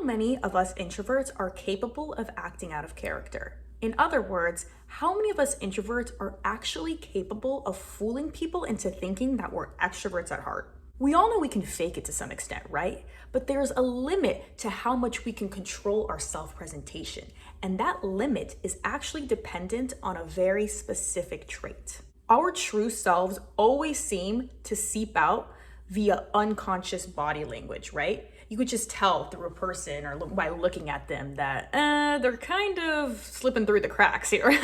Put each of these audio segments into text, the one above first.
many of us introverts are capable of acting out of character? In other words, how many of us introverts are actually capable of fooling people into thinking that we're extroverts at heart? We all know we can fake it to some extent, right? But there's a limit to how much we can control our self-presentation. And that limit is actually dependent on a very specific trait. Our true selves always seem to seep out via unconscious body language, right? You could just tell through a person or by looking at them that they're kind of slipping through the cracks here.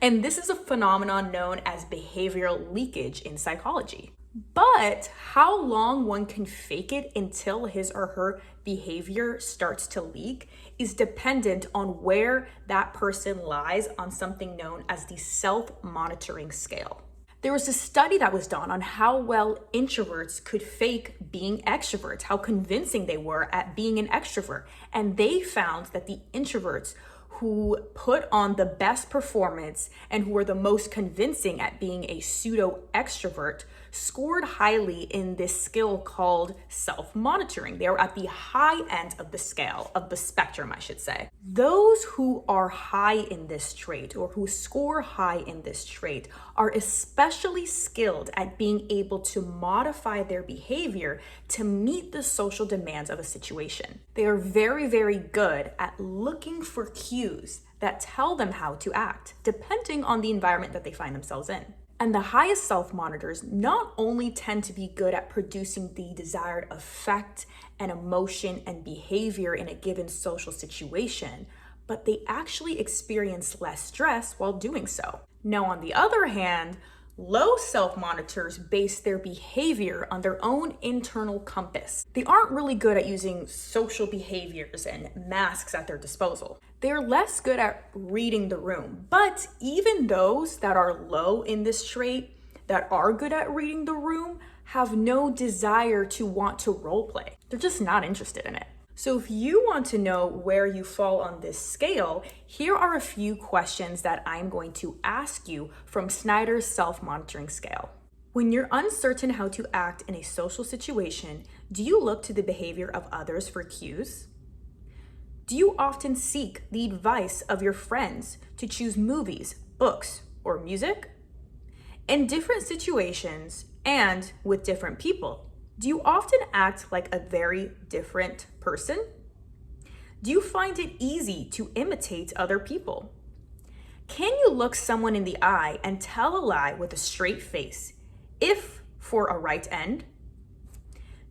And this is a phenomenon known as behavioral leakage in psychology. But how long one can fake it until his or her behavior starts to leak is dependent on where that person lies on something known as the self-monitoring scale. There was a study that was done on how well introverts could fake being extroverts, how convincing they were at being an extrovert. And they found that the introverts who put on the best performance and who were the most convincing at being a pseudo extrovert scored highly in this skill called self-monitoring. They were at the high end of the scale, of the spectrum, I should say. Those who are high in this trait or who score high in this trait are especially skilled at being able to modify their behavior to meet the social demands of a situation. They are very, very good at looking for cues that tell them how to act, depending on the environment that they find themselves in. And the highest self-monitors not only tend to be good at producing the desired effect and emotion and behavior in a given social situation, but they actually experience less stress while doing so. Now, on the other hand, low self-monitors base their behavior on their own internal compass. They aren't really good at using social behaviors and masks at their disposal. They're less good at reading the room. But even those that are low in this trait, that are good at reading the room, have no desire to want to role play. They're just not interested in it. So if you want to know where you fall on this scale, here are a few questions that I'm going to ask you from Snyder's self-monitoring scale. When you're uncertain how to act in a social situation, do you look to the behavior of others for cues? Do you often seek the advice of your friends to choose movies, books, or music? In different situations and with different people, do you often act like a very different person? Do you find it easy to imitate other people? Can you look someone in the eye and tell a lie with a straight face, if for a right end?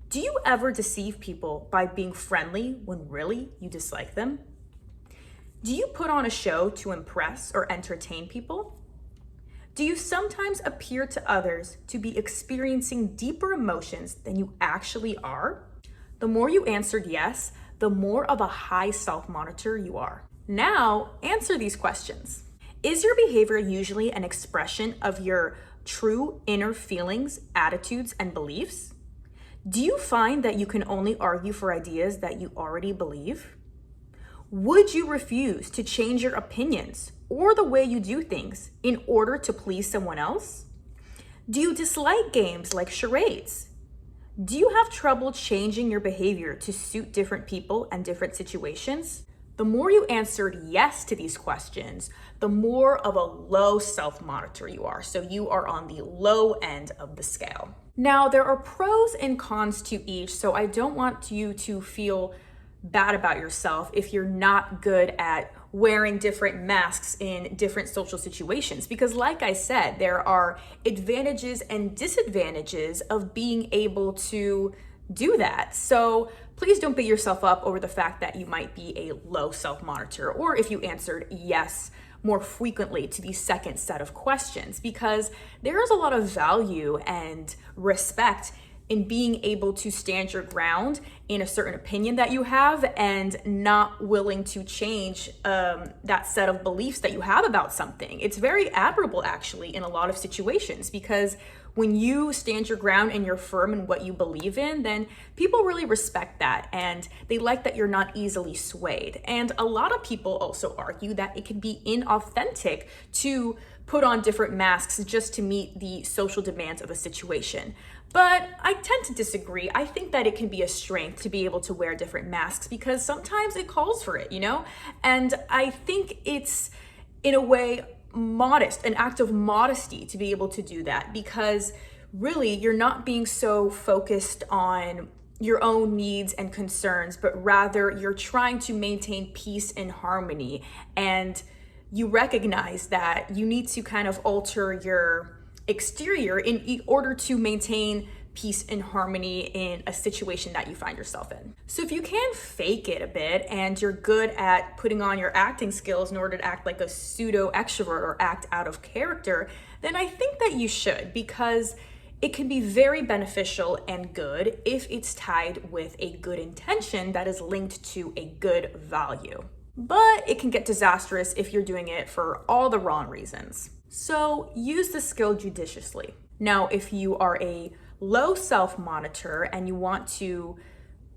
Do you ever deceive people by being friendly when really you dislike them? Do you put on a show to impress or entertain people? Do you sometimes appear to others to be experiencing deeper emotions than you actually are? The more you answered yes, the more of a high self-monitor you are. Now, answer these questions. Is your behavior usually an expression of your true inner feelings, attitudes, and beliefs? Do you find that you can only argue for ideas that you already believe? Would you refuse to change your opinions or the way you do things in order to please someone else? Do you dislike games like charades? Do you have trouble changing your behavior to suit different people and different situations? The more you answered yes to these questions, the more of a low self-monitor you are. So you are on the low end of the scale. Now, there are pros and cons to each, so I don't want you to feel bad about yourself if you're not good at wearing different masks in different social situations. Because like I said, there are advantages and disadvantages of being able to do that. So please don't beat yourself up over the fact that you might be a low self-monitor, or if you answered yes more frequently to the second set of questions, because there is a lot of value and respect in being able to stand your ground in a certain opinion that you have and not willing to change that set of beliefs that you have about something. It's very admirable actually in a lot of situations, because when you stand your ground and you're firm in what you believe in, then people really respect that and they like that you're not easily swayed. And a lot of people also argue that it can be inauthentic to put on different masks just to meet the social demands of a situation. But I tend to disagree. I think that it can be a strength to be able to wear different masks because sometimes it calls for it, you know? And I think it's, in a way, modest, an act of modesty to be able to do that, because really you're not being so focused on your own needs and concerns, but rather you're trying to maintain peace and harmony. And you recognize that you need to kind of alter your exterior in order to maintain peace and harmony in a situation that you find yourself in. So if you can fake it a bit and you're good at putting on your acting skills in order to act like a pseudo extrovert or act out of character, then I think that you should, because it can be very beneficial and good if it's tied with a good intention that is linked to a good value. But it can get disastrous if you're doing it for all the wrong reasons. So use the skill judiciously. Now, if you are a low self-monitor and you want to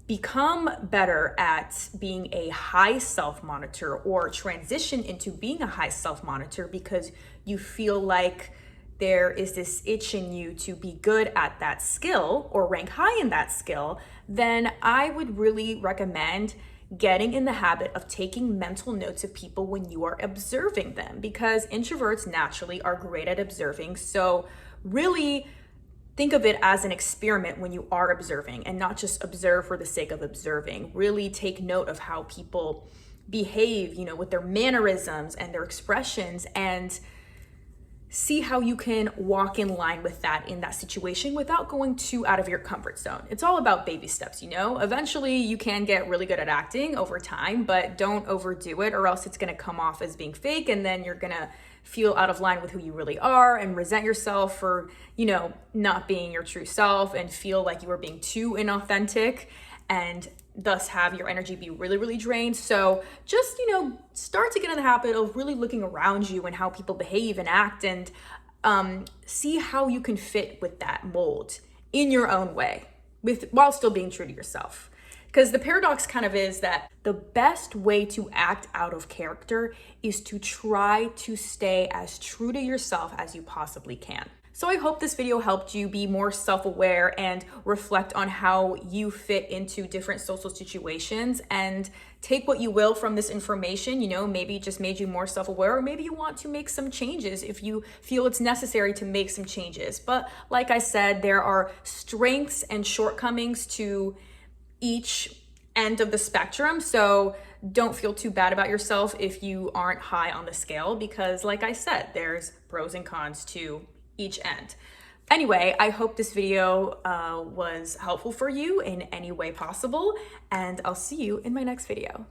become better at being a high self-monitor or transition into being a high self-monitor because you feel like there is this itch in you to be good at that skill or rank high in that skill, then I would really recommend getting in the habit of taking mental notes of people when you are observing them, because introverts naturally are great at observing. So really think of it as an experiment when you are observing, and not just observe for the sake of observing. Really take note of how people behave, you know, with their mannerisms and their expressions, and see how you can walk in line with that in that situation without going too out of your comfort zone. It's all about baby steps, you know? Eventually you can get really good at acting over time, but don't overdo it or else it's gonna come off as being fake, and then you're gonna feel out of line with who you really are and resent yourself for, you know, not being your true self and feel like you are being too inauthentic, and thus have your energy be really, really drained. So just, you know, start to get in the habit of really looking around you and how people behave and act, and see how you can fit with that mold in your own way while still being true to yourself. Because the paradox kind of is that the best way to act out of character is to try to stay as true to yourself as you possibly can. So I hope this video helped you be more self-aware and reflect on how you fit into different social situations, and take what you will from this information. You know, maybe it just made you more self-aware, or maybe you want to make some changes if you feel it's necessary to make some changes. But like I said, there are strengths and shortcomings to each end of the spectrum. So don't feel too bad about yourself if you aren't high on the scale, because like I said, there's pros and cons to each end. Anyway, I hope this video was helpful for you in any way possible, and I'll see you in my next video.